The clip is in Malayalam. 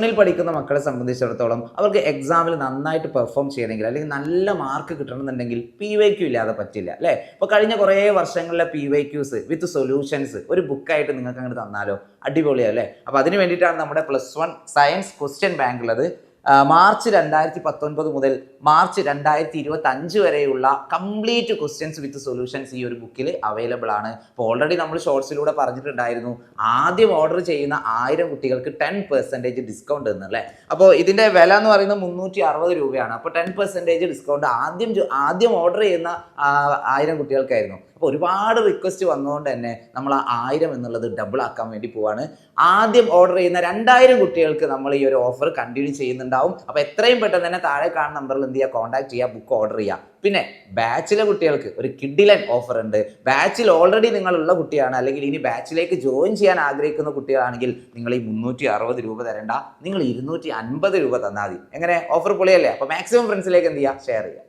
+1 പഠിക്കുന്ന മക്കളെ സംബന്ധിച്ചിടത്തോളം അവർക്ക് എക്സാമിൽ നന്നായിട്ട് പെർഫോം ചെയ്യണമെങ്കിൽ അല്ലെങ്കിൽ നല്ല മാർക്ക് കിട്ടണമെന്നുണ്ടെങ്കിൽ PYQ ഇല്ലാതെ പറ്റില്ല അല്ലേ. അപ്പോൾ കഴിഞ്ഞ കുറേ വർഷങ്ങളിലെ PYQs വിത്ത് സൊല്യൂഷൻസ് ഒരു ബുക്കായിട്ട് നിങ്ങൾക്ക് അങ്ങോട്ട് തന്നാലോ, അടിപൊളിയാണ് അല്ലേ. അപ്പോൾ അതിന് വേണ്ടിയിട്ടാണ് നമ്മുടെ +1 സയൻസ് ക്വസ്റ്റ്യൻ ബാങ്ക് ഉള്ളത്. മാർച്ച് 2019 മുതൽ മാർച്ച് 2025 വരെയുള്ള കംപ്ലീറ്റ് ക്വസ്റ്റ്യൻസ് വിത്ത് സൊല്യൂഷൻസ് ഈ ഒരു ബുക്കിൽ അവൈലബിൾ ആണ്. അപ്പോൾ ഓൾറെഡി നമ്മൾ ഷോർട്സിലൂടെ പറഞ്ഞിട്ടുണ്ടായിരുന്നു, ആദ്യം ഓർഡർ ചെയ്യുന്ന 1000 കുട്ടികൾക്ക് 10% ഡിസ്കൗണ്ട് എന്നല്ലേ. അപ്പോൾ ഇതിൻ്റെ വില എന്ന് പറയുന്നത് 360 രൂപയാണ്. അപ്പോൾ 10% ഡിസ്കൗണ്ട് ആദ്യം ഓർഡർ ചെയ്യുന്ന 1000 കുട്ടികൾക്കായിരുന്നു. അപ്പോൾ ഒരുപാട് റിക്വസ്റ്റ് വന്നുകൊണ്ട് തന്നെ നമ്മൾ ആ 1000 എന്നുള്ളത് ഡബിൾ ആക്കാൻ വേണ്ടി പോവാണ്. ആദ്യം ഓർഡർ ചെയ്യുന്ന 2000 കുട്ടികൾക്ക് നമ്മൾ ഈ ഒരു ഓഫർ കണ്ടിന്യൂ ചെയ്യുന്നുണ്ടാവും. അപ്പോൾ എത്രയും പെട്ടെന്ന് തന്നെ താഴെ കാണുന്ന നമ്പറിൽ എന്ത് ചെയ്യുക, കോൺടാക്ട് ചെയ്യുക, ബുക്ക് ഓർഡർ ചെയ്യുക. പിന്നെ ബാച്ചിലെ കുട്ടികൾക്ക് ഒരു കിഡിലൻ ഓഫർ ഉണ്ട്. ബാച്ചിൽ ഓൾറെഡി നിങ്ങളുള്ള കുട്ടിയാണ്, അല്ലെങ്കിൽ ഇനി ബാച്ചിലേക്ക് ജോയിൻ ചെയ്യാൻ ആഗ്രഹിക്കുന്ന കുട്ടികളാണെങ്കിൽ നിങ്ങൾ ഈ 360 രൂപ തരണ്ട, നിങ്ങൾ 250 രൂപ തന്നാൽ മതി. എങ്ങനെ, ഓഫർ പൊളിയല്ലേ. അപ്പോൾ മാക്സിമം ഫ്രണ്ട്സിലേക്ക് എന്ത് ചെയ്യുക, ഷെയർ ചെയ്യുക.